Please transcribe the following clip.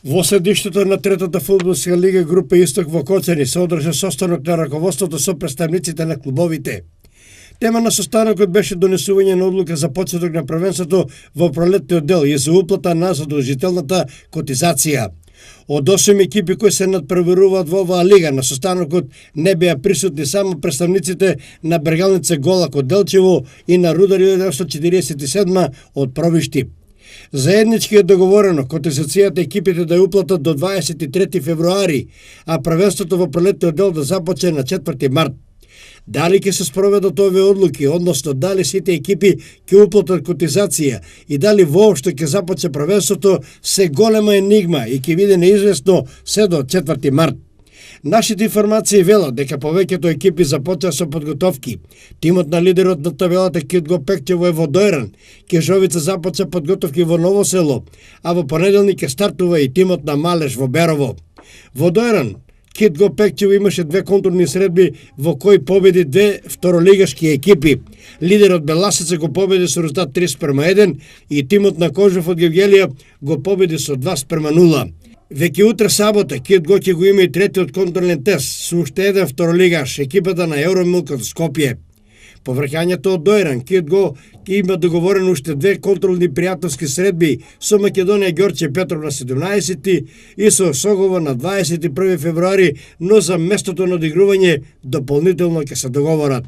Во седиштето на третата фудбалска лига група Исток во Коцани се одржа состанок на раководството со представниците на клубовите. Тема на состанокот беше донесување на одлука за почеток на првенството во пролетниот дел и за уплата на задолжителната котизација. Од 8 екипи кои се надпреваруваат во оваа лига, на состанокот не беа присутни само представниците на Бергалница Голак од Делчево и на Рудар 1947 од Провишти. Заеднички е договорено котизацијата екипите да ја уплатат до 23 февруари, а првенството во пролетниот дел да започне на 4 март. Дали ќе се спроведат овие одлуки, односно дали сите екипи ќе уплатат котизација и дали воопшто ќе започне првенството, се голема енигма и ќе биде неизвестно се до 4 март. Нашите информации велат дека повеќето екипи започнаа со подготовки. Тимот на лидерот на табелата Кит го Пекчево е во Дојран, Кежовица започна подготовки во Ново село, а во понеделник ќе стартува и тимот на Малеш во Берово. Во Дојран Кит го Пекчево имаше две контурни средби во кои победи две второлигашки екипи. Лидерот Беласица го победи со резултат 3:1 и тимот на Кожев од Гевгелија го победи со 2:0. Веќе утре сабота Кит го ќе го има и третиот контролен тест со уште еден второлигаш, екипата на Евромилк од Скопје. По враќањето од Дојран, Кит го има договорено уште две контролни пријателски средби со Македонија Ѓорче Петров на 17 и со Согово на 21 февруари, но за местото на одигрување дополнително ќе се договорат.